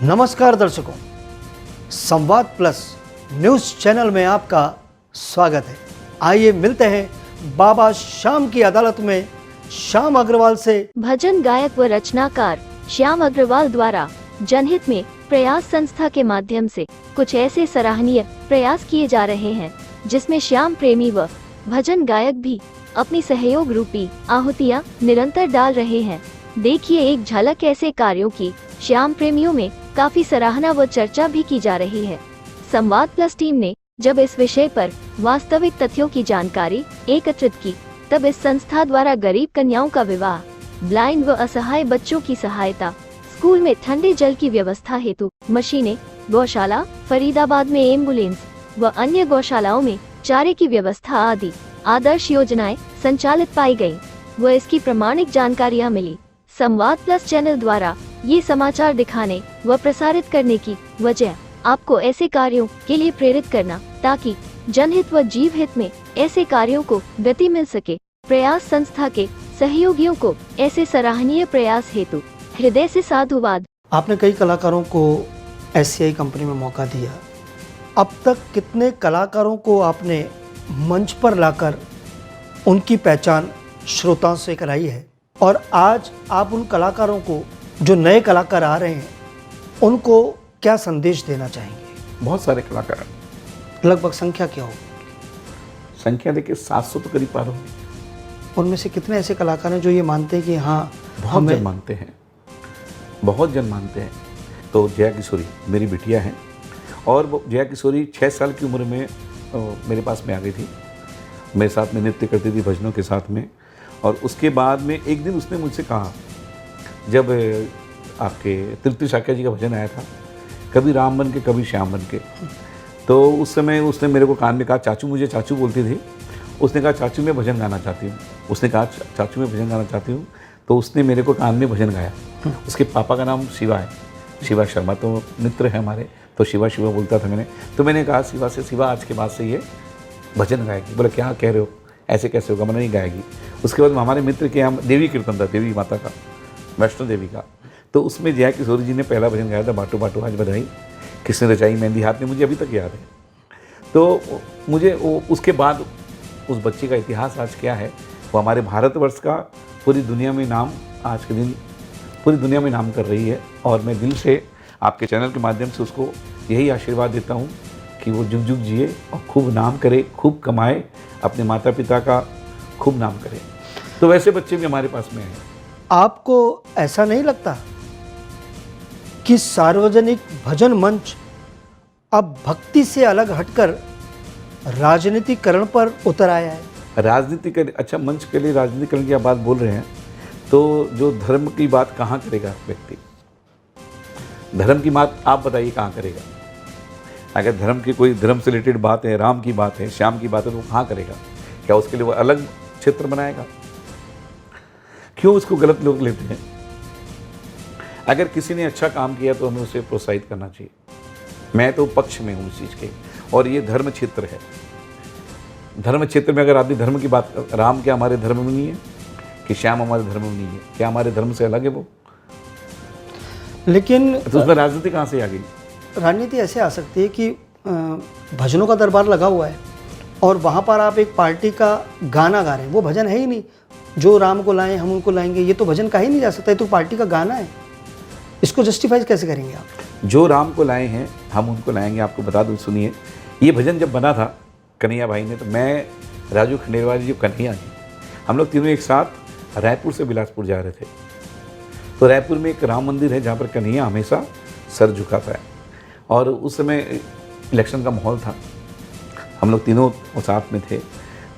नमस्कार दर्शकों, संवाद प्लस न्यूज़ चैनल में आपका स्वागत है। आइए मिलते हैं बाबा श्याम की अदालत में श्याम अग्रवाल से। भजन गायक व रचनाकार श्याम अग्रवाल द्वारा जनहित में प्रयास संस्था के माध्यम से कुछ ऐसे सराहनीय प्रयास किए जा रहे हैं जिसमें श्याम प्रेमी व भजन गायक भी अपनी सहयोग रूपी आहुतियां निरंतर डाल रहे हैं। देखिए एक झलक ऐसे कार्यों की। श्याम प्रेमियों में काफी सराहना व चर्चा भी की जा रही है। संवाद प्लस टीम ने जब इस विषय पर वास्तविक तथ्यों की जानकारी एकत्रित की, तब इस संस्था द्वारा गरीब कन्याओं का विवाह, ब्लाइंड व असहाय बच्चों की सहायता, स्कूल में ठंडे जल की व्यवस्था हेतु मशीनें, गौशाला, फरीदाबाद में एम्बुलेंस व अन्य गौशालाओं में चारे की व्यवस्था आदि आदर्श योजनाएं संचालित पाई गयी व इसकी प्रमाणिक जानकारियां मिली। संवाद प्लस चैनल द्वारा ये समाचार दिखाने व प्रसारित करने की वजह आपको ऐसे कार्यों के लिए प्रेरित करना, ताकि जनहित व जीव हित में ऐसे कार्यों को गति मिल सके। प्रयास संस्था के सहयोगियों को ऐसे सराहनीय प्रयास हेतु हृदय से साधुवाद। आपने कई कलाकारों को एससीआई कंपनी में मौका दिया। अब तक कितने कलाकारों को आपने मंच पर लाकर उनकी पहचान श्रोताओं से कराई है, और आज आप उन कलाकारों को, जो नए कलाकार आ रहे हैं, उनको क्या संदेश देना चाहेंगे? बहुत सारे कलाकार हैं। लगभग संख्या क्या होगी? संख्या देखिए 700 तो करीब पार होगी। उनमें से कितने ऐसे कलाकार हैं जो ये मानते हैं कि हाँ, बहुत जन मानते हैं, बहुत जन मानते हैं। तो जया किशोरी मेरी बिटिया है, और वो जया किशोरी 6 साल की उम्र में मेरे पास में आ गई थी। मेरे साथ में नृत्य करती थी भजनों के साथ में। और उसके बाद में एक दिन उसने मुझसे कहा, जब आपके तृप्ति शाक्या जी का भजन आया था, कभी राम बन के कभी श्याम बन के, तो उस समय उसने मेरे को कान में कहा, चाचू, मुझे चाचू बोलती थी। उसने कहा, चाचू मैं भजन गाना चाहती हूँ। उसने कहा, चाचू मैं भजन गाना चाहती हूँ। तो उसने मेरे को कान में भजन गाया। उसके पापा का नाम शिवा है, शिवा शर्मा, तो मित्र है हमारे। तो शिवा शिवा बोलता था मैंने। तो मैंने कहा शिवा से, शिवा आज के बाद से ये भजन गाएगी। बोला क्या कह रहे हो, ऐसे कैसे होगा, मैंने नहीं गाएगी। उसके बाद हमारे मित्र के यहाँ देवी कीर्तन था, देवी माता का, वैष्णो देवी का। तो उसमें जया किशोरी जी ने पहला भजन गाया था, बाटो बाटो आज बधाई, किसने रचाई मेहंदी हाथ में, मुझे अभी तक याद है। तो मुझे उसके बाद उस बच्चे का इतिहास आज क्या है, वो हमारे भारतवर्ष का पूरी दुनिया में नाम, आज के दिन पूरी दुनिया में नाम कर रही है। और मैं दिल से आपके चैनल के माध्यम से उसको यही आशीर्वाद देता हूँ कि वो जुग जुग जिए और खूब नाम करे, खूब कमाए, अपने माता पिता का खूब नाम करे। तो वैसे बच्चे भी हमारे पास में हैं। आपको ऐसा नहीं लगता कि सार्वजनिक भजन मंच अब भक्ति से अलग हटकर राजनीतिकरण पर उतर आया है? राजनीति अच्छा, मंच के लिए राजनीतिकरण की आप बात बोल रहे हैं, तो जो धर्म की बात कहाँ करेगा व्यक्ति? धर्म की बात आप बताइए कहाँ करेगा? अगर धर्म की कोई धर्म से रिलेटेड बात है, राम की बात है, श्याम की बात है, तो वो कहाँ करेगा? क्या उसके लिए वो अलग क्षेत्र बनाएगा? क्यों उसको गलत लोग लेते हैं? अगर किसी ने अच्छा काम किया तो हमें उसे प्रोत्साहित करना चाहिए। मैं तो पक्ष में हूँ इस चीज़ के। और ये धर्म क्षेत्र है। धर्म क्षेत्र में अगर आदमी धर्म की बात, राम क्या हमारे धर्म में नहीं है? कि श्याम हमारे धर्म में नहीं है? क्या हमारे धर्म से अलग है वो? लेकिन तो उसमें राजनीति कहाँ से आ गई? राजनीति ऐसे आ सकती है कि भजनों का दरबार लगा हुआ है और वहाँ पर आप एक पार्टी का गाना गा रहे हैं, वो भजन है ही नहीं। जो राम को लाएं हम उनको लाएंगे, ये तो भजन का ही नहीं जा सकता, ये तो पार्टी का गाना है। इसको जस्टिफाई कैसे करेंगे आप? जो राम को लाए हैं हम उनको लाएंगे। आपको बता दूं, सुनिए, ये भजन जब बना था कन्हैया भाई ने, तो मैं, राजू खंडेलवाल जी, कन्हैया जी, हम लोग तीनों एक साथ रायपुर से बिलासपुर जा रहे थे। तो रायपुर में एक राम मंदिर है जहाँ पर कन्हैया हमेशा सर झुकाता है। और उस समय इलेक्शन का माहौल था, हम लोग तीनों साथ में थे।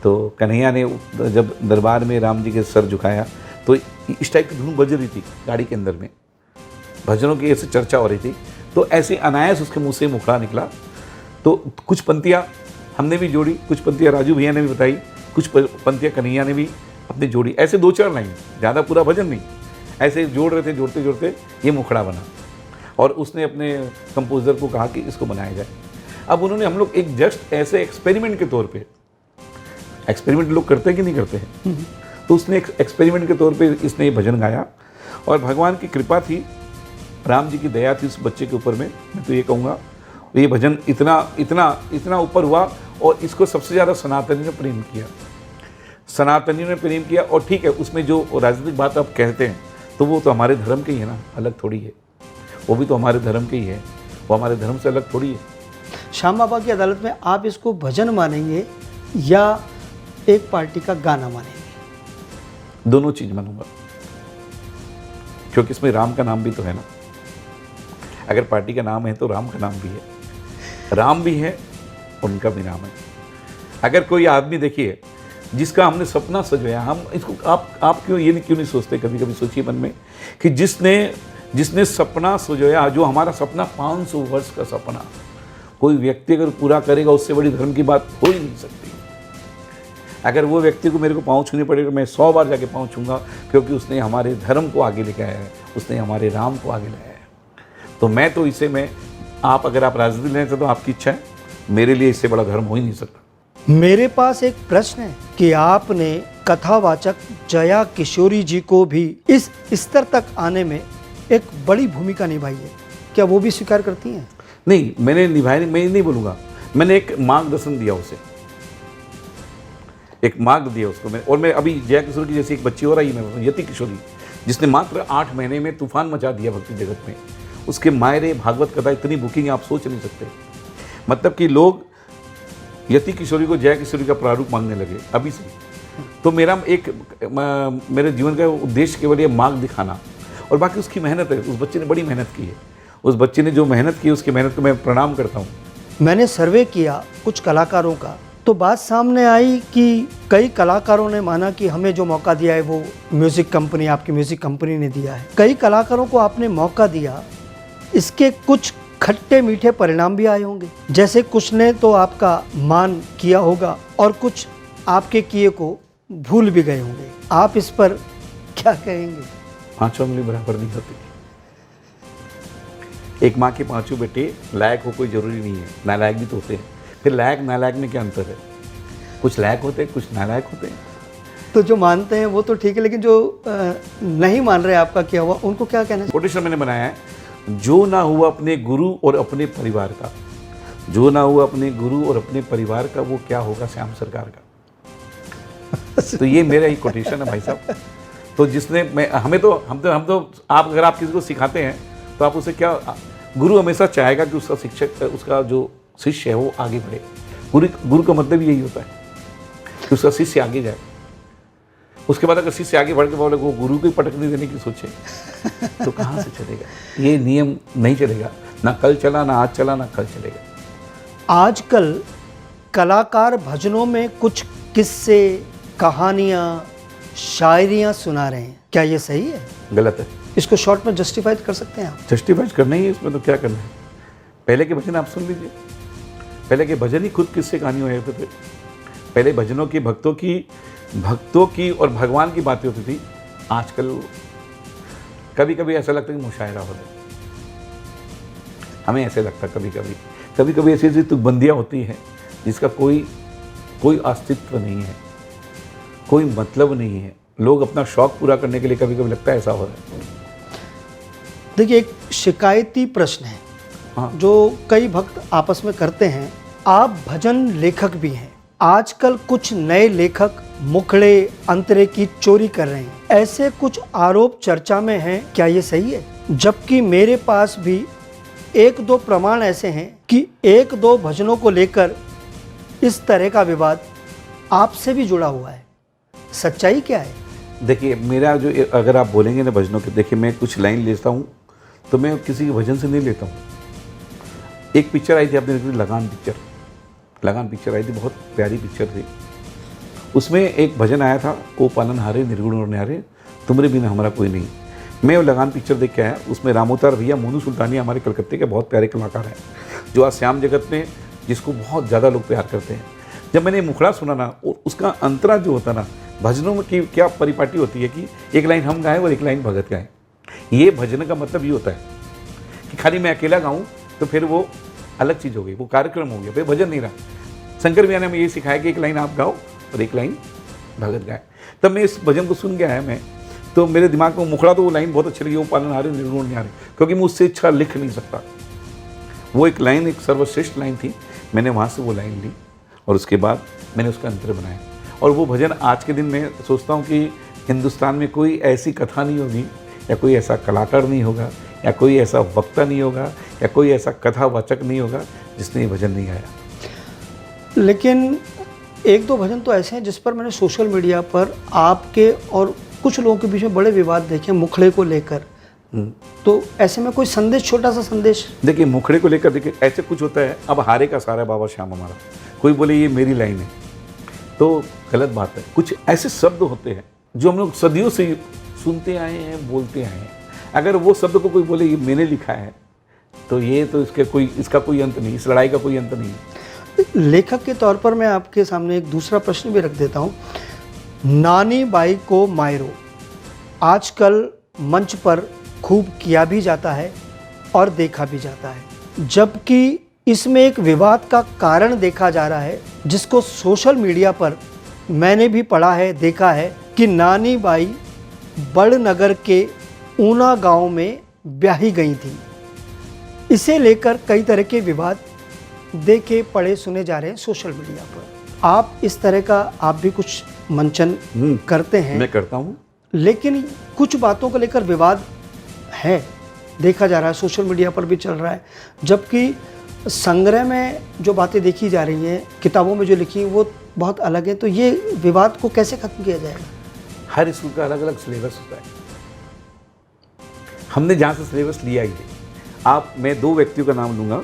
तो कन्हैया ने जब दरबार में राम जी के सर झुकाया, तो इस टाइप की धुन बज रही थी गाड़ी के अंदर में, भजनों की ऐसे चर्चा हो रही थी। तो ऐसे अनायास उसके मुंह से मुखड़ा निकला। तो कुछ पंक्तियाँ हमने भी जोड़ी, कुछ पंक्तियाँ राजू भैया ने भी बताई, कुछ पंक्तियाँ कन्हैया ने भी अपनी जोड़ी। ऐसे 2-4 लाइन, ज़्यादा पूरा भजन नहीं, ऐसे जोड़ रहे थे, जोड़ते जोड़ते ये मुखड़ा बना। और उसने अपने कंपोज़र को कहा कि इसको बनाया जाए। अब उन्होंने, हम लोग एक जस्ट ऐसे एक्सपेरिमेंट के तौर पे, एक्सपेरिमेंट लोग करते हैं कि नहीं करते हैं, तो उसने एक एक्सपेरिमेंट के तौर पे इसने ये भजन गाया। और भगवान की कृपा थी राम जी की दया थी उस बच्चे के ऊपर में। मैं तो ये कहूँगा ये भजन इतना इतना इतना ऊपर हुआ और इसको सबसे ज़्यादा सनातनी ने प्रेम किया, सनातनी ने प्रेम किया। और ठीक है, उसमें जो राजनीतिक बात आप कहते हैं तो वो तो हमारे धर्म के ही है ना, अलग थोड़ी है। वो भी तो हमारे धर्म के ही है, वो हमारे धर्म से अलग थोड़ी है। श्याम बाबा की अदालत में आप इसको भजन मानेंगे या एक पार्टी का गाना मानेंगे? दोनों चीज़ मानूंगा, क्योंकि इसमें राम का नाम भी तो है ना। अगर पार्टी का नाम है तो राम का नाम भी है, राम भी है और उनका भी नाम है। अगर कोई आदमी देखिए जिसका हमने सपना सजाया, हम इसको आप क्यों ये क्यों नहीं सोचते, कभी कभी सोचिए मन में कि जिसने सपना सजाया, जो हमारा सपना 500 वर्ष का सपना कोई व्यक्ति अगर पूरा करेगा, उससे बड़ी धर्म की बात हो ही नहीं सकती। अगर वो व्यक्ति को मेरे को पाँव छूने पड़ेगा, मैं 100 बार जाके पाँव छूँगा, क्योंकि उसने हमारे धर्म को आगे लेके आया है, उसने हमारे राम को आगे लाया है। तो मैं तो इसे आप अगर आप राजनीति लेना चाहते तो आपकी इच्छा है, मेरे लिए इससे बड़ा धर्म हो ही नहीं सकता। मेरे पास एक प्रश्न है कि आपने कथावाचक जया किशोरी जी को भी इस स्तर तक आने में एक बड़ी भूमिका निभाई है, क्या वो भी स्वीकार करती हैं? नहीं, मैंने निभाई नहीं, मैं नहीं बोलूँगा, मैंने एक मार्गदर्शन दिया उसे, एक मार्ग दिया उसको मैं। और मैं अभी जया किशोरी की जैसी एक बच्ची हो रही है, यति किशोरी, जिसने मात्र 8 महीने में तूफान मचा दिया भक्ति जगत में। उसके मायरे भागवत कथा इतनी बुकिंग आप सोच नहीं सकते। मतलब कि लोग यति किशोरी को जया किशोरी का प्रारूप मांगने लगे अभी से। तो मेरे जीवन का उद्देश्य केवल ये मार्ग दिखाना, और बाकी उसकी मेहनत है। उस बच्चे ने बड़ी मेहनत की है, उस बच्चे ने जो मेहनत की उसकी मेहनत को मैं प्रणाम करता हूँ। मैंने सर्वे किया कुछ कलाकारों का, तो बात सामने आई कि कई कलाकारों ने माना कि हमें जो मौका दिया है वो म्यूज़िक कंपनी, आपकी म्यूज़िक कंपनी ने दिया है। कई कलाकारों को आपने मौका दिया, इसके कुछ खट्टे मीठे परिणाम भी आए होंगे। जैसे कुछ ने तो आपका मान किया होगा और कुछ आपके किए को भूल भी गए होंगे। आप इस पर क्या कहेंगे? 5 उंगली बराबर नहीं होती। एक माँ के 5 बेटे लायक हो कोई ज़रूरी नहीं है, नालायक भी तो होते हैं। फिर लायक नालायक में क्या अंतर है? कुछ लायक होते हैं, कुछ नालायक होते हैं। तो जो मानते हैं वो तो ठीक है, लेकिन जो नहीं मान रहे आपका किया हुआ, उनको क्या कहना है? कोटेशन मैंने बनाया है, जो ना हुआ अपने गुरु और अपने परिवार का, जो ना हुआ अपने गुरु और अपने परिवार का, वो क्या होगा श्याम सरकार का। तो ये मेरा ही कोटेशन है भाई साहब। तो जिसने हम तो आप अगर आप किसी को सिखाते हैं तो आप उसे क्या, गुरु हमेशा चाहेगा कि उसका शिक्षक, उसका जो शिष्य है वो आगे बढ़े। गुरु का मतलब यही होता है कि उसका शिष्य आगे जाए। उसके बाद अगर शिष्य आगे बढ़ के बोले वो गुरु को ही पटकने देने की सोचे तो कहाँ से चलेगा? ये नियम नहीं चलेगा, ना कल चला, ना आज चला, ना कल चलेगा। आजकल कलाकार भजनों में कुछ किस्से, कहानियाँ, शायरियाँ सुना रहे हैं, क्या ये सही है? गलत है। इसको शॉर्ट में जस्टिफाइड कर सकते हैं आप? जस्टिफाइड करना ही है, इसमें तो क्या करना है। पहले के भजन आप सुन लीजिए, पहले के भजन ही खुद किस्से कहानियाँ होते थे। पहले भजनों की भक्तों की और भगवान की बातें होती थी। आजकल कभी कभी ऐसा लगता है कि मुशायरा हो रहा है, हमें ऐसे लगता है। कभी कभी ऐसी तुकबंदियाँ होती हैं जिसका कोई अस्तित्व नहीं है, कोई मतलब नहीं है। लोग अपना शौक पूरा करने के लिए कभी कभी लगता है ऐसा हो रहा है। देखिए, एक शिकायती प्रश्न है, हाँ, जो कई भक्त आपस में करते हैं। आप भजन लेखक भी हैं, आजकल कुछ नए लेखक मुखड़े अंतरे की चोरी कर रहे हैं, ऐसे कुछ आरोप चर्चा में हैं, क्या ये सही है? जबकि मेरे पास भी 1-2 प्रमाण ऐसे हैं कि 1-2 भजनों को लेकर इस तरह का विवाद आपसे भी जुड़ा हुआ है, सच्चाई क्या है? देखिए, मेरा जो, अगर आप बोलेंगे ना भजनों के, देखिए मैं कुछ लाइन लेता हूँ तो मैं किसी के भजन से नहीं लेता हूँ। एक पिक्चर आई थी, आपने देखी, लगान पिक्चर आई थी, बहुत प्यारी पिक्चर थी। उसमें एक भजन आया था, ओ पालनहारे निर्गुण और न्यारे, तुमरे बिना हमारा कोई नहीं। मैं वो लगान पिक्चर देख के आया। उसमें रामोतार भैया, मोनू सुल्तानिया हमारे कलकत्ते के बहुत प्यारे कलाकार हैं, जो आज श्याम जगत में जिसको बहुत ज़्यादा लोग प्यार करते हैं। जब मैंने मुखड़ा सुना ना, उसका अंतरा जो होता ना, भजनों में की क्या परिपाटी होती है कि एक लाइन हम गाएं और एक लाइन भगत गाएं। ये भजन का मतलब ये होता है कि खाली मैं अकेला गाऊं तो फिर वो अलग चीज़ हो गई, वो कार्यक्रम हो गया, फिर भजन नहीं रहा। शंकर भैया ने हमें ये सिखाया कि एक लाइन आप गाओ और एक लाइन भगत गाए। तब मैं इस भजन को सुन के आया मैं, तो मेरे दिमाग में मुखड़ा तो वो लाइन बहुत अच्छी लगी, वो पालनहारे निर्गुण न्यारे, क्योंकि मैं उससे अच्छा लिख नहीं सकता। वो एक लाइन, एक सर्वश्रेष्ठ लाइन थी, मैंने वहाँ से वो लाइन ली और उसके बाद मैंने उसका अंतर बनाया। और वो भजन आज के दिन मैं सोचता हूँ कि हिंदुस्तान में कोई ऐसी कथा नहीं होगी, या कोई ऐसा कलाकार नहीं होगा, या कोई ऐसा वक्ता नहीं होगा, या कोई ऐसा कथावाचक नहीं होगा जिसने ये भजन नहीं गाया। लेकिन एक दो भजन तो ऐसे हैं जिस पर मैंने सोशल मीडिया पर आपके और कुछ लोगों के बीच में बड़े विवाद देखे, मुखड़े को लेकर। तो ऐसे में कोई संदेश, छोटा सा संदेश। देखिए, मुखड़े को लेकर देखिए ऐसे कुछ होता है, अब हारे का सारा बाबा श्याम हमारा, कोई बोले ये मेरी लाइन है, तो गलत बात है। कुछ ऐसे शब्द होते हैं जो हम लोग सदियों से सुनते आए हैं, बोलते आए हैं। अगर वो शब्द को कोई बोले ये मैंने लिखा है, तो ये तो इसका कोई अंत नहीं, इस लड़ाई का कोई अंत नहीं। लेखक के तौर पर मैं आपके सामने एक दूसरा प्रश्न भी रख देता हूँ। नानी बाई को मायरो आजकल मंच पर खूब किया भी जाता है और देखा भी जाता है, जबकि इसमें एक विवाद का कारण देखा जा रहा है, जिसको सोशल मीडिया पर मैंने भी पढ़ा है, देखा है कि नानी बाई बड़नगर के ऊना गांव में ब्याही गई थी। इसे लेकर कई तरह के विवाद देखे, पढ़े, सुने जा रहे हैं सोशल मीडिया पर। आप इस तरह का आप भी कुछ मंचन करते हैं? मैं करता हूँ, लेकिन कुछ बातों को लेकर विवाद है, देखा जा रहा है, सोशल मीडिया पर भी चल रहा है, जबकि संग्रह में जो बातें देखी जा रही हैं, किताबों में जो लिखी हैं, वो बहुत अलग है। तो ये विवाद को कैसे खत्म किया जाएगा? हर स्कूल का अलग अलग सिलेबस होता है। हमने जहाँ से सिलेबस लिया ही है। मैं दो व्यक्तियों का नाम लूँगा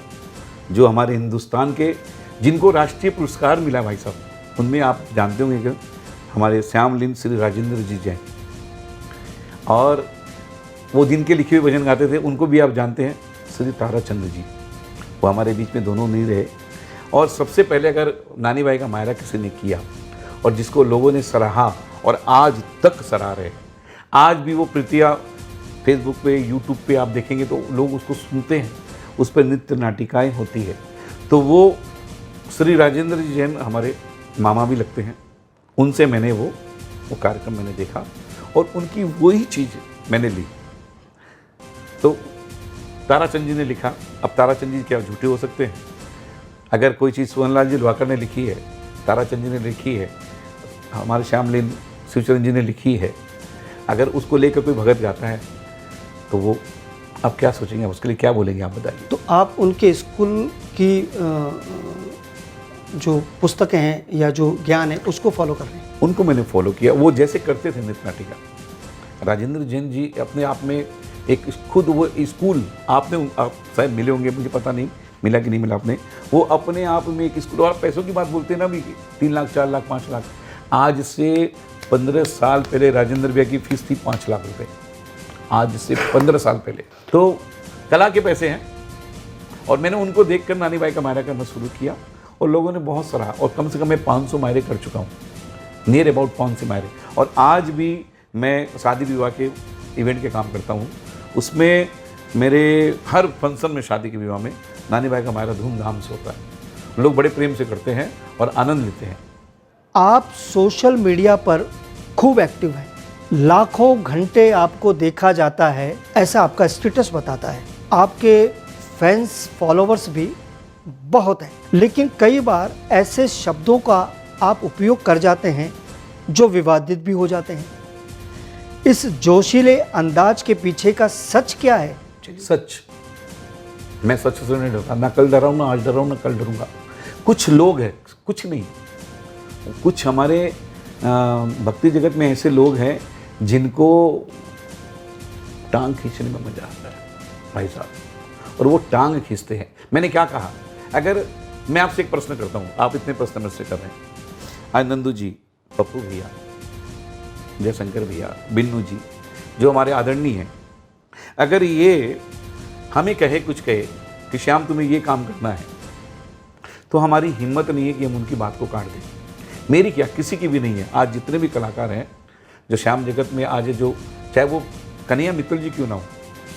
जो हमारे हिंदुस्तान के, जिनको राष्ट्रीय पुरस्कार मिला भाई साहब। उनमें आप जानते होंगे कि हमारे श्यामलीन श्री राजेंद्र जी जैन, और वो जिनके लिखे हुए भजन गाते थे उनको भी आप जानते हैं, श्री ताराचंद्र जी। वो हमारे बीच में दोनों नहीं रहे। और सबसे पहले अगर नानी बाई का मायरा किसी ने किया और जिसको लोगों ने सराहा और आज तक सराह रहे, आज भी वो कृतियाँ फेसबुक पे, यूट्यूब पे आप देखेंगे तो लोग उसको सुनते हैं, उस पर नृत्य नाटिकाएँ होती है। तो वो श्री राजेंद्र जी जैन हमारे मामा भी लगते हैं। उनसे मैंने वो कार्यक्रम मैंने देखा और उनकी वही चीज़ मैंने ली। तो ताराचंद जी ने लिखा, अब ताराचंद जी क्या झूठे हो सकते हैं? अगर कोई चीज़ सोहनलाल जी लवाकर ने लिखी है, ताराचंद जी ने लिखी है, हमारे श्यामलीन शिवचरण जी ने लिखी है, अगर उसको लेकर कोई भगत गाता है तो वो आप क्या सोचेंगे, उसके लिए क्या बोलेंगे, आप बताइए। तो आप उनके स्कूल की जो पुस्तकें हैं या जो ज्ञान है उसको फॉलो कर रहे हैं? उनको मैंने फॉलो किया, वो जैसे करते थे नृत्य नाटिका। राजेंद्र जैन जी अपने आप में एक खुद वो स्कूल, आप शायद मिले होंगे, मुझे पता नहीं मिला कि नहीं मिला आपने, वो अपने आप में एक स्कूल। और पैसों की बात बोलते हैं ना, भी 3 लाख 4 लाख 5 लाख। आज से 15 साल पहले राजेंद्र भैया की फीस थी 5 लाख रुपए, आज से 15 साल पहले। तो कला के पैसे हैं। और मैंने उनको देखकर नानी बाई का मायरा करना शुरू किया और लोगों ने बहुत सराहा, और कम से कम मैं 500 मायरे कर चुका हूँ, नियर अबाउट 500 मायरे। और आज भी मैं शादी विवाह के इवेंट के काम करता हूँ, उसमें मेरे हर फंक्शन में, शादी के विवाह में नानी बाई का मायरा धूमधाम से होता है। लोग बड़े प्रेम से करते हैं और आनंद लेते हैं। आप सोशल मीडिया पर खूब एक्टिव हैं, लाखों घंटे आपको देखा जाता है, ऐसा आपका स्टेटस बताता है। आपके फैंस, फॉलोवर्स भी बहुत हैं, लेकिन कई बार ऐसे शब्दों का आप उपयोग कर जाते हैं जो विवादित भी हो जाते हैं। इस जोशीले अंदाज के पीछे का सच क्या है? सच, मैं सच से नहीं डरता, ना कल डरा हूँ, ना आज डरा हूँ, ना कल डरूंगा। कुछ लोग हैं, कुछ नहीं, कुछ हमारे भक्ति जगत में ऐसे लोग हैं जिनको टांग खींचने में मजा आता है भाई साहब, और वो टांग खींचते हैं। मैंने क्या कहा, अगर मैं आपसे एक प्रश्न करता हूँ, आप इतने प्रश्न मुझसे कर रहे हैं, आज नंदू जी, पप्पू भैया, जयशंकर भैया, बिन्नू जी, जो हमारे आदरणीय हैं, अगर ये हमें कहे, कुछ कहे कि श्याम तुम्हें ये काम करना है, तो हमारी हिम्मत नहीं है कि हम उनकी बात को काट दें। मेरी क्या, किसी की भी नहीं है। आज जितने भी कलाकार हैं जो श्याम जगत में आज है, जो चाहे वो कन्हैया मित्तल जी क्यों ना हो,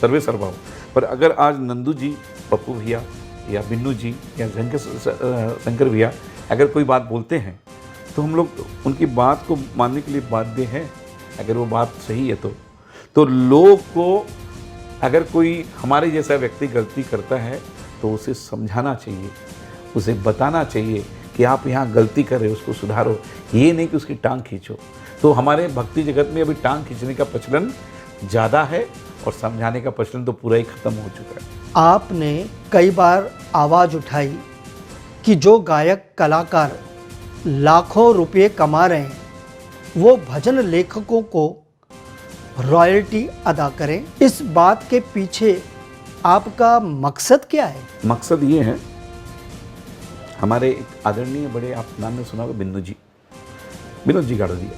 सर्वे सर्वा हो, पर अगर आज नंदू जी, पप्पू भैया या बिन्नू जी या शंकर भैया अगर कोई बात बोलते हैं तो हम लोग उनकी बात को मानने के लिए बाध्य हैं। अगर वो बात सही है तो तो लोग को अगर कोई हमारे जैसा व्यक्ति गलती करता है तो उसे समझाना चाहिए, उसे बताना चाहिए कि आप यहाँ गलती कर रहे हो, उसको सुधारो, ये नहीं कि उसकी टांग खींचो। तो हमारे भक्ति जगत में अभी टांग खींचने का प्रचलन ज़्यादा है और समझाने का प्रचलन तो पूरा ही खत्म हो चुका है। आपने कई बार आवाज़ उठाई कि जो गायक कलाकार लाखों रुपए कमा रहे हैं वो भजन लेखकों को रॉयल्टी अदा करें। इस बात के पीछे आपका मकसद क्या है? मकसद ये है, हमारे एक आदरणीय बड़े, आप नाम में सुना होगा, विनोद जी गाड़ोदिया,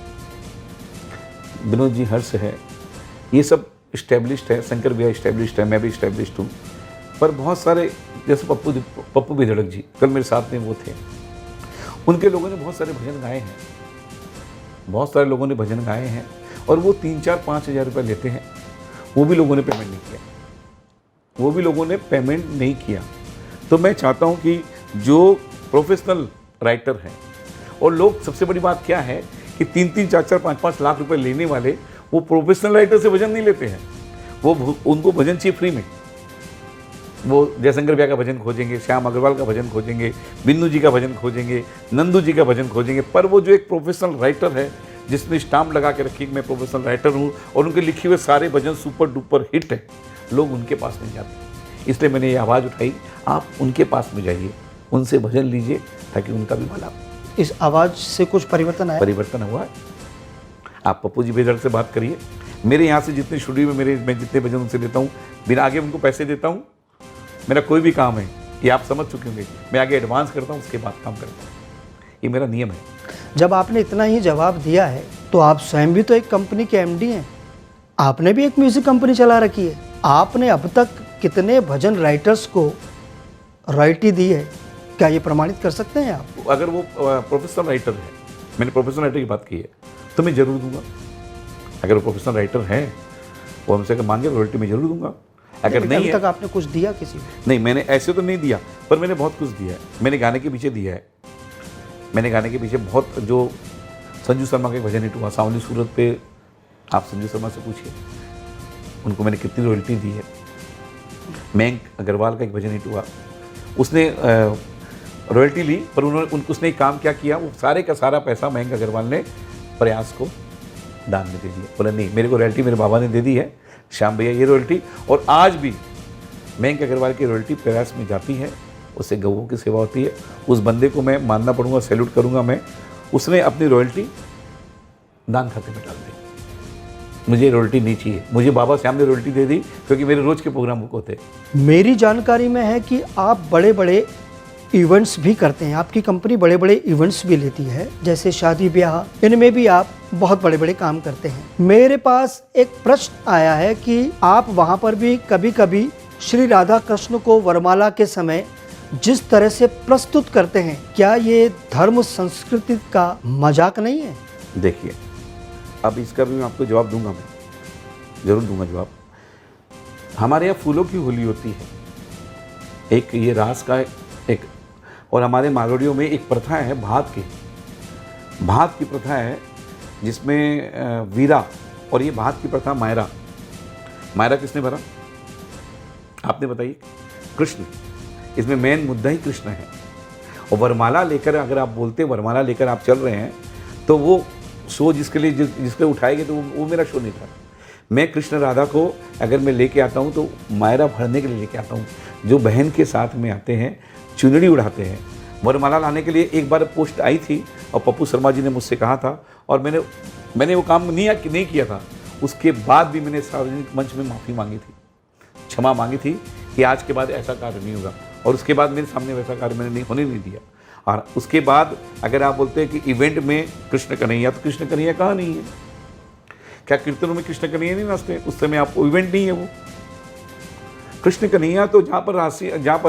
विनोद जी हर्ष है, ये सब इस्टेब्लिश्ड है, शंकर भैया इस्टेब्लिश्ड है, मैं भी इस्टेब्लिश्ड हूँ। पर बहुत सारे जैसे पप्पू बेधड़क जी कल मेरे साथ में वो थे, उनके लोगों ने बहुत सारे भजन गाए हैं, बहुत सारे लोगों ने भजन गाए हैं और वो 3-4-5 हज़ार रुपये लेते हैं, वो भी लोगों ने पेमेंट नहीं किया, वो भी लोगों ने पेमेंट नहीं किया। तो मैं चाहता हूँ कि जो प्रोफेशनल राइटर हैं, और लोग, सबसे बड़ी बात क्या है कि 3-3, 4-4, 5-5 लाख रुपए लेने वाले वो प्रोफेशनल राइटर से भजन नहीं लेते हैं, वो उनको भजन चाहिए फ्री में। वो जयशंकर भैया का भजन खोजेंगे, श्याम अग्रवाल का भजन खोजेंगे, बिन्नू जी का भजन खोजेंगे, नंदू जी का भजन खोजेंगे, पर वो जो एक प्रोफेशनल राइटर है जिसने स्टाम्प लगा के रखी कि मैं प्रोफेशनल राइटर हूँ और उनके लिखे हुए सारे भजन सुपर डुपर हिट है, लोग उनके पास नहीं जाते। इसलिए मैंने ये आवाज़ उठाई, आप उनके पास में जाइए, उनसे भजन लीजिए ताकि उनका भी भला। इस आवाज़ से कुछ परिवर्तन आया? परिवर्तन हुआ है। आप पप्पू जी बेदड़ से बात करिए, मेरे यहाँ से जितने स्टूडियो में मैं जितने भजन उनसे लेता हूँ, बिना आगे उनको पैसे देता हूँ। मेरा कोई भी काम है, ये आप समझ चुके होंगे, मैं आगे एडवांस करता हूँ, उसके बाद काम करता हूँ, ये मेरा नियम है। जब आपने इतना ही जवाब दिया है तो आप स्वयं भी तो एक कंपनी के एमडी हैं, आपने भी एक म्यूजिक कंपनी चला रखी है। आपने अब तक कितने भजन राइटर्स को रॉयल्टी दी है, क्या ये प्रमाणित कर सकते हैं आप? अगर वो प्रोफेशनल राइटर है, मैंने प्रोफेशनल राइटर की बात की है, तो मैं जरूर दूंगा। अगर वो प्रोफेशनल राइटर है, वो हमसे अगर मांगे रॉयल्टी मैं जरूर दूंगा। अगर नहीं अभी है, तक आपने कुछ दिया किसी को? नहीं, मैंने ऐसे तो नहीं दिया, पर मैंने बहुत कुछ दिया है। मैंने गाने के पीछे दिया है, मैंने गाने के पीछे बहुत, जो संजू शर्मा का एक भजन हिट हुआ सांवली सूरत पे, आप संजू शर्मा से पूछिए उनको मैंने कितनी रॉयल्टी दी है। मयंक अग्रवाल का एक भजन हिट हुआ, उसने रॉयल्टी ली, पर उसने एक काम क्या किया, वो सारे का सारा पैसा मयंक अग्रवाल ने प्रयास को दान में दे दिया। बोला नहीं, मेरे को रॉयल्टी मेरे बाबा ने दे दी है, श्याम भैया ये रॉयल्टी। और आज भी मयंक अग्रवाल की रॉयल्टी प्रयास में जाती है, उससे गऊओं की सेवा होती है। उस बंदे को मैं मानना पड़ूंगा, सैल्यूट करूंगा मैं, उसने अपनी रॉयल्टी दान खाते में डाल दी। मुझे रॉयल्टी नहीं चाहिए, मुझे बाबा श्याम ने रॉयल्टी दे दी क्योंकि मेरे रोज के प्रोग्राम बुक होते। मेरी जानकारी में है कि आप बड़े बड़े इवेंट्स भी करते हैं, आपकी कंपनी बड़े बड़े इवेंट्स भी लेती है, जैसे शादी ब्याह, इनमें भी आप बहुत बड़े बड़े काम करते हैं। मेरे पास एक प्रश्न आया है कि आप वहाँ पर भी कभी कभी श्री राधा कृष्ण को वरमाला के समय जिस तरह से प्रस्तुत करते हैं, क्या ये धर्म संस्कृति का मजाक नहीं है? देखिए, अब इसका भी मैं आपको जवाब दूंगा, मैं जरूर दूंगा जवाब। हमारे यहाँ फूलों की होली होती है, एक ये रास का एक, और हमारे मारवाड़ियों में एक प्रथा है भात की प्रथा है, जिसमें वीरा, और ये भात की प्रथा मायरा किसने भरा आपने बताइए? कृष्ण। इसमें मेन मुद्दा ही कृष्ण है। और वरमाला लेकर, अगर आप बोलते वरमाला लेकर आप चल रहे हैं, तो वो शो जिसके उठाएंगे, तो वो मेरा शो नहीं था। मैं कृष्ण राधा को अगर मैं लेके आता हूँ तो मायरा भरने के लिए लेके आता हूँ। जो बहन के साथ में आते हैं, चुनरी उड़ाते हैं, वरमाला लाने के लिए एक बार पोस्ट आई थी और पप्पू शर्मा जी ने मुझसे कहा था, और मैंने वो काम नहीं किया था। उसके बाद भी मैंने सार्वजनिक मंच में माफ़ी मांगी थी, क्षमा मांगी थी कि आज के बाद ऐसा कार्य नहीं होगा, और उसके बाद मेरे सामने वैसा कार्य मैंने होने नहीं दिया। और उसके बाद अगर आप बोलते हैं कि इवेंट में कृष्ण कन्हैया, तो कृष्ण कन्हैया कहाँ नहीं है? क्या कीर्तनों में कृष्ण कन्हैया नहीं नाचते? उस समय आपको इवेंट नहीं है वो। कृष्ण कन्हैया तो जहाँ पर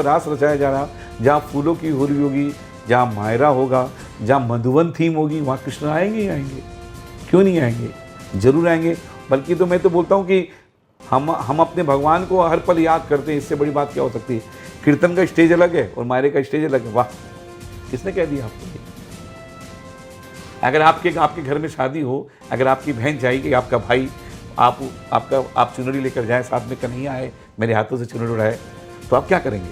रास रचाया जा रहा, जहाँ फूलों की होली होगी, जहाँ मायरा होगा, जहाँ मधुवन थीम होगी, वहाँ कृष्ण आएंगे ही आएंगे। क्यों नहीं आएंगे? जरूर आएंगे। बल्कि तो मैं तो बोलता हूँ कि हम अपने भगवान को हर पल याद करते हैं, इससे बड़ी बात क्या हो सकती है? कीर्तन का स्टेज अलग है और मायरे का स्टेज अलग है। वाह, किसने कह दिया आपको? अगर आपके घर में शादी हो, अगर आपकी बहन चाहेगी, आपका भाई आप चुनरी लेकर जाएं, साथ में कन्हैया आए, मेरे हाथों से चुनरी उड़ाए, तो आप क्या करेंगे?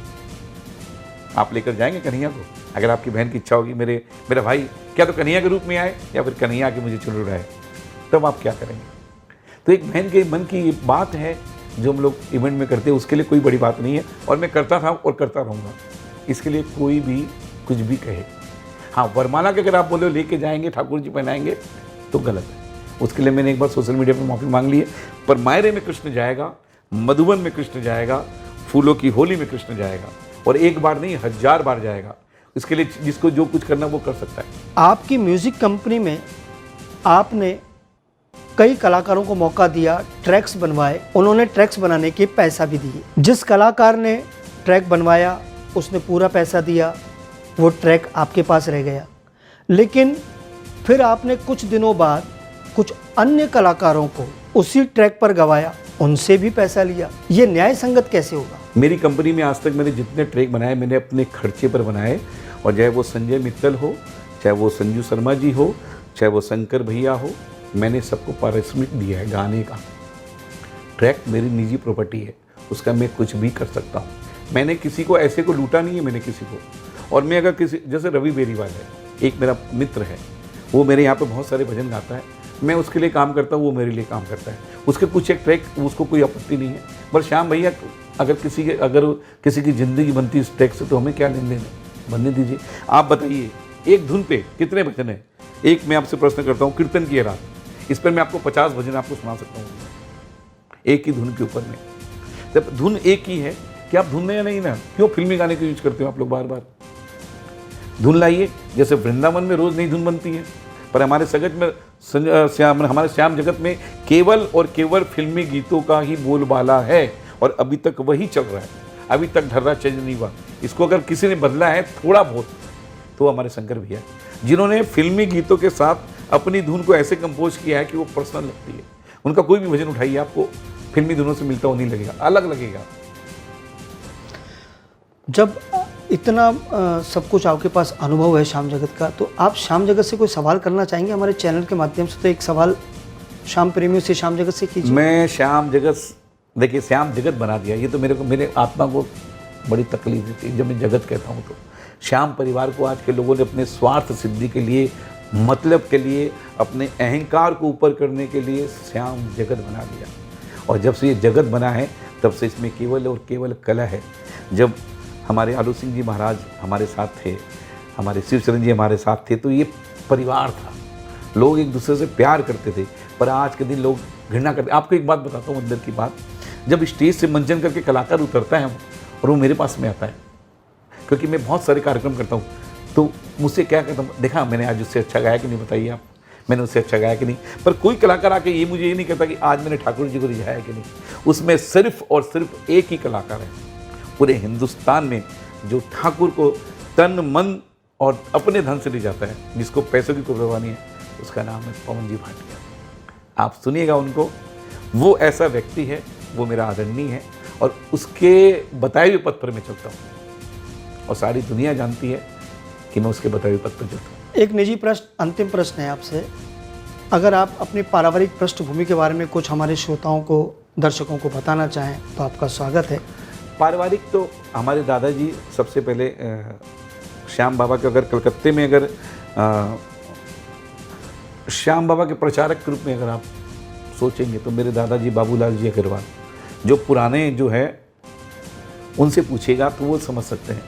आप लेकर जाएंगे कन्हैया को? अगर आपकी बहन की इच्छा होगी मेरा भाई क्या तो कन्हैया के रूप में आए या फिर कन्हैया के मुझे चुनरी उड़ाए, तब आप क्या करेंगे? तो एक बहन के मन की बात है जो हम लोग इवेंट में करते हैं, उसके लिए कोई बड़ी बात नहीं है, और मैं करता था और करता रहूँगा। इसके लिए कोई भी कुछ भी कहे। हाँ, वरमाला के अगर आप बोले लेके जाएंगे ठाकुर जी पहनाएंगे तो गलत है। उसके लिए मैंने एक बार सोशल मीडिया पर माफ़ी मांग ली है। पर मायरे में कृष्ण जाएगा, मधुबन में कृष्ण जाएगा, फूलों की होली में कृष्ण जाएगा, और एक बार नहीं 1000 बार जाएगा। इसके लिए जिसको जो कुछ करना वो कर सकता है। आपकी म्यूजिक कंपनी में आपने कई कलाकारों को मौका दिया, ट्रैक्स बनवाए, उन्होंने ट्रैक्स बनाने के पैसा भी दिए। जिस कलाकार ने ट्रैक बनवाया उसने पूरा पैसा दिया, वो ट्रैक आपके पास रह गया। लेकिन फिर आपने कुछ दिनों बाद कुछ अन्य कलाकारों को उसी ट्रैक पर गवाया, उनसे भी पैसा लिया। ये न्याय संगत कैसे होगा? मेरी कंपनी में आज तक मैंने जितने ट्रैक बनाए मैंने अपने खर्चे पर बनाए, और चाहे वो संजय मित्तल हो, चाहे वो संजू शर्मा जी हो, चाहे वो शंकर भैया हो, मैंने सबको पारिश्रमिक दिया है गाने का। ट्रैक मेरी निजी प्रॉपर्टी है, उसका मैं कुछ भी कर सकता हूँ। मैंने किसी को ऐसे को लूटा नहीं है, मैंने किसी को। और मैं अगर किसी, जैसे रवि बेरीवाल है, एक मेरा मित्र है, वो मेरे यहाँ पे बहुत सारे भजन गाता है, मैं उसके लिए काम करता हूँ, वो मेरे लिए काम करता है। उसके कुछ एक ट्रैक उसको कोई आपत्ति नहीं है, पर श्याम भैया अगर किसी की ज़िंदगी बनती इस ट्रैक से तो हमें क्या लेन देन है, बनने दीजिए। आप बताइए एक धुन पे कितने भजन हैं? एक मैं आपसे प्रश्न करता हूँ, कीर्तन की रात, इस पर मैं आपको 50 भजन आपको सुना सकता हूँ एक ही धुन के ऊपर में। जब धुन एक ही है कि आप धुन या नहीं ना, क्यों फिल्मी गाने को यूज करते हो आप लोग बार बार? धुन लाइए। जैसे वृंदावन में रोज नई धुन बनती है, पर हमारे सगत में हमारे श्याम जगत में केवल और केवल फिल्मी गीतों का ही बोलबाला है, और अभी तक वही चल रहा है, अभी तक ढर्रा चेंज नहीं हुआ। इसको अगर किसी ने बदला है थोड़ा बहुत तो हमारे शंकर भैया, जिन्होंने फिल्मी गीतों के साथ अपनी धुन को ऐसे कंपोज किया है कि वो पर्सनल लगती है। उनका कोई भी भजन उठाइए, आपको फिल्मी धुनों से मिलता हुआ नहीं लगेगा, अलग लगेगा। जब इतना सब कुछ आपके पास अनुभव है श्याम जगत का, तो आप श्याम जगत से कोई सवाल करना चाहेंगे हमारे चैनल के माध्यम से? तो एक सवाल श्याम प्रेमियों से श्याम जगत से कीजिए। मैं श्याम जगत, देखिए श्याम जगत बना दिया, ये तो मेरे आत्मा को बड़ी तकलीफ थी जब मैं जगत कहता हूँ। तो श्याम परिवार को आज के लोगों ने अपने स्वार्थ सिद्धि के लिए, मतलब के लिए, अपने अहंकार को ऊपर करने के लिए श्याम जगत बना दिया। और जब से ये जगत बना है तब से इसमें केवल और केवल कला है। जब हमारे आलू सिंह जी महाराज हमारे साथ थे, हमारे शिवचरण जी हमारे साथ थे, तो ये परिवार था, लोग एक दूसरे से प्यार करते थे। पर आज के दिन लोग घृणा करते। आपको एक बात बताता हूँ अंदर की बात, जब स्टेज से मंचन करके कलाकार उतरता है और वो मेरे पास में आता है, क्योंकि मैं बहुत सारे कार्यक्रम करता हूँ, तो मुझसे क्या कहता हूँ, देखा मैंने आज उससे अच्छा गाया कि नहीं, बताइए आप, मैंने उससे अच्छा गाया कि नहीं। पर कोई कलाकार आके ये मुझे ये नहीं कहता कि आज मैंने ठाकुर जी को रिझाया कि नहीं। उसमें सिर्फ और सिर्फ एक ही कलाकार है पूरे हिंदुस्तान में जो ठाकुर को तन मन और अपने धन से ले जाता है, जिसको पैसों की कोई परवाह नहीं है, उसका नाम है पवन जी भाटिया। आप सुनिएगा उनको, वो ऐसा व्यक्ति है, वो मेरा आदरणीय है, और उसके बताए हुए पथ पर मैं चलता हूँ, और सारी दुनिया जानती है कि मैं उसके बताए हुए पथ पर चलता हूँ। एक निजी प्रश्न, अंतिम प्रश्न है आपसे, अगर आप अपनी पारिवारिक पृष्ठभूमि के बारे में कुछ हमारे श्रोताओं को, दर्शकों को बताना चाहें तो आपका स्वागत है। पारिवारिक तो हमारे दादाजी सबसे पहले श्याम बाबा के, अगर कलकत्ते में अगर श्याम बाबा के प्रचारक के रूप में अगर आप सोचेंगे तो मेरे दादाजी बाबूलाल जी अग्रवाल, जो पुराने जो है उनसे पूछेगा तो वो समझ सकते हैं।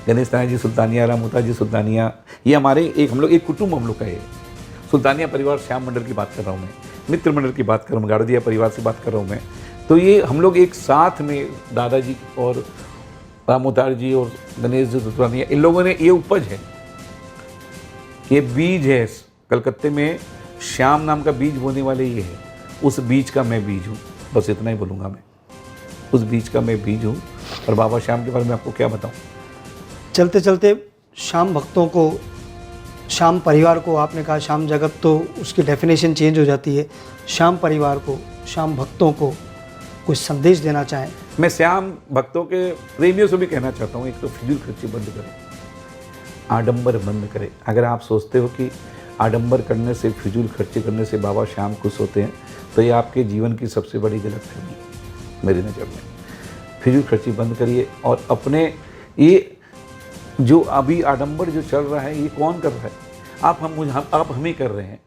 गणेश नायक जी सुल्तानिया, रामोता जी सुल्तानिया, ये हमारे एक कुटुंब हम लोग का है। सुल्तानिया परिवार श्याम मंडल की बात कर रहा हूँ मैं, मित्र मंडल की बात कर रहा हूँ, गाड़दिया परिवार से बात कर रहा हूँ मैं। तो ये हम लोग एक साथ में, दादाजी और रामोतार जी और गणेश जी सुल्तानिया, इन लोगों ने, ये उपज है, ये बीज है। कलकत्ते में श्याम नाम का बीज बोने वाले ये है, उस बीज का मैं बीज हूँ, बस इतना ही बोलूँगा मैं, उस बीज का मैं बीज हूँ। और बाबा श्याम के बारे में आपको क्या बताऊँ। चलते चलते श्याम भक्तों को, श्याम परिवार को, आपने कहा श्याम जगत, तो उसकी डेफिनेशन चेंज हो जाती है। श्याम परिवार को, श्याम भक्तों को कुछ संदेश देना चाहें? मैं श्याम भक्तों के प्रेमियों से भी कहना चाहता हूँ, एक तो फिजूल खर्ची बंद करें, आडंबर बंद करें। अगर आप सोचते हो कि आडंबर करने से, फिजूल खर्चे करने से बाबा श्याम खुश होते हैं, तो ये आपके जीवन की सबसे बड़ी गलतफहमी है मेरी नज़र में। फिजूल खर्ची बंद करिए और अपने ये जो अभी आडंबर जो चल रहा है ये कौन कर रहा है? आप हम ही कर रहे हैं।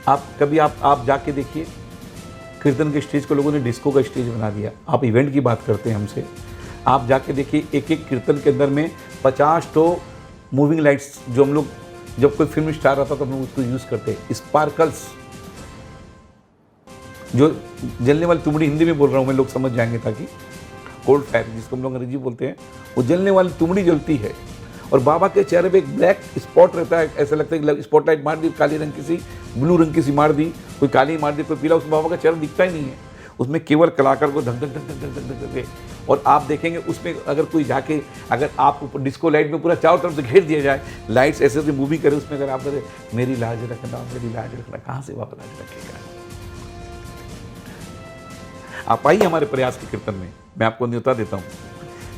आप कभी आप जाके देखिए, कीर्तन के स्टेज को लोगों ने डिस्को का स्टेज बना दिया। आप इवेंट की बात करते हैं हमसे, आप जाके देखिए एक एक कीर्तन के अंदर में 50 तो मूविंग लाइट्स, जो हम लोग जब कोई फिल्म स्टार आता तो हम लोग उसको यूज़ करते, स्पार्कल्स, जो जलने वाली तुमड़ी, हिंदी में बोल रहा हूँ मैं, लोग समझ जाएंगे, ताकि कोल्ड फायर जिसको हम लोग अंग्रेजी बोलते हैं, वो जलने वाली तुमड़ी जलती है और बाबा के चेहरे पे एक ब्लैक स्पॉट रहता है। ऐसा लगता है कि स्पॉटलाइट मार दी, काली रंग की सी, ब्लू रंग की सी मार दी, कोई काली मार दी, कोई पीला, उसमें बाबा का चेहरा दिखता ही नहीं है। उसमें केवल कलाकार को धक धक धक धक धक धक धक धक। और आप देखेंगे उसमें अगर कोई जाके, अगर आप डिस्को लाइट में पूरा चारों तरफ से घेर दिया जाए, लाइट्स ऐसे ऐसे मूवी करे, उसमें अगर आप करें मेरी लाज रखना, मेरी लाज रखना, कहाँ से बाबा लाज रखेगा? आप आइए हमारे प्रयास के कीर्तन में, मैं आपको न्योता देता हूँ।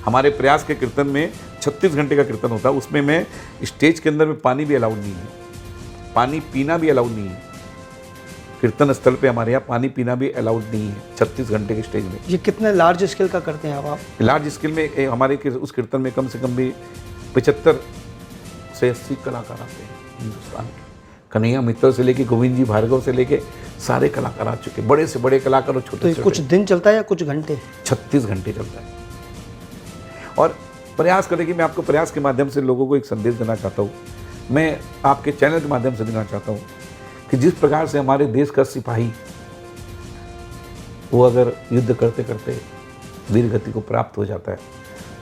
हमारे प्रयास के कीर्तन में 36 घंटे का कीर्तन होता है। उसमें मैं स्टेज के अंदर में पानी भी अलाउड नहीं है, पानी पीना भी अलाउड नहीं है। कीर्तन स्थल पे हमारे यहाँ पानी पीना भी अलाउड नहीं है 36 घंटे के स्टेज में। ये कितने लार्ज स्केल का करते हैं आप? लार्ज स्केल में हमारे उस कीर्तन में कम से कम भी 75 से 80 कलाकार आते हैं हिंदुस्तान के। कन्हैया मित्तल से लेके गोविंद जी भार्गव से लेके सारे कलाकार आ चुके, बड़े से बड़े कलाकार और छोटे तो ये से कुछ दिन चलता है या कुछ घंटे? 36 घंटे चलता है। और प्रयास करें कि मैं आपको प्रयास के माध्यम से लोगों को एक संदेश देना चाहता हूँ। मैं आपके चैनल के माध्यम से देना चाहता हूँ कि जिस प्रकार से हमारे देश का सिपाही, वो अगर युद्ध करते करते वीर गति को प्राप्त हो जाता है,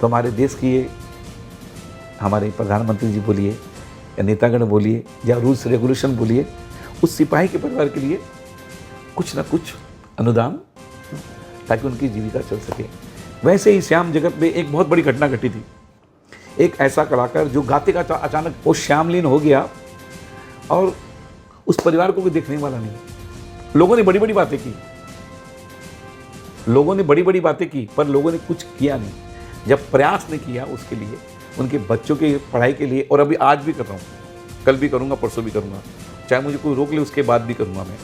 तो हमारे देश की ये, हमारे प्रधानमंत्री जी बोलिए या नेतागण बोलिए या रूल्स रेगुलेशन बोलिए, उस सिपाही के परिवार के लिए कुछ ना कुछ अनुदान, ताकि उनकी जीविका चल सके। वैसे ही श्याम जगत में एक बहुत बड़ी घटना घटी थी। एक ऐसा कलाकार जो गाते गाते अचानक वो श्यामलीन हो गया और उस परिवार को भी देखने वाला नहीं। लोगों ने बड़ी बड़ी बातें की, लोगों ने बड़ी बड़ी बातें की, पर लोगों ने कुछ किया नहीं। जब प्रयास ने किया उसके लिए, उनके बच्चों की पढ़ाई के लिए, और अभी आज भी कर रहा हूँ, कल भी करूँगा, परसों भी करूँगा, चाहे मुझे कोई रोक ले उसके बाद भी करूँगा मैं।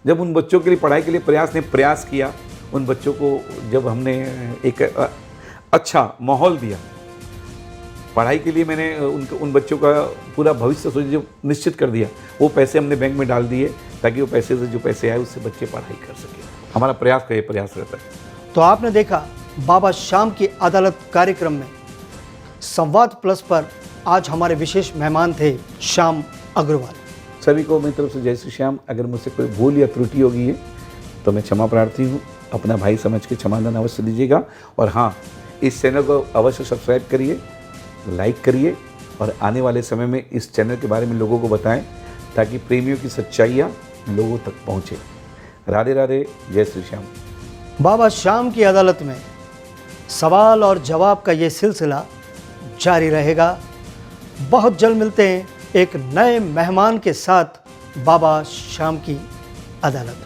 जब उन बच्चों के लिए पढ़ाई के लिए प्रयास ने प्रयास किया, उन बच्चों को जब हमने एक अच्छा माहौल दिया पढ़ाई के लिए, मैंने उन बच्चों का पूरा भविष्य जो निश्चित कर दिया, वो पैसे हमने बैंक में डाल दिए, ताकि वो पैसे से जो पैसे आए उससे बच्चे पढ़ाई कर सकें। हमारा प्रयास का ये प्रयास रहता है। तो आपने देखा बाबा श्याम की अदालत कार्यक्रम में संवाद प्लस पर आज हमारे विशेष मेहमान थे श्याम अग्रवाल। सभी को मेरी तरफ से जय श्री श्याम। अगर मुझसे कोई भूल या त्रुटि होगी है तो मैं क्षमा प्रार्थी हूँ। अपना भाई समझ के क्षमादान अवश्य दीजिएगा। और हाँ, इस चैनल को अवश्य सब्सक्राइब करिए, लाइक करिए और आने वाले समय में इस चैनल के बारे में लोगों को बताएं, ताकि प्रेमियों की सच्चाइयाँ लोगों तक पहुँचे। राधे राधे, जय श्री श्याम। बाबा श्याम की अदालत में सवाल और जवाब का ये सिलसिला जारी रहेगा। बहुत जल्द मिलते हैं एक नए मेहमान के साथ बाबा श्याम की अदालत।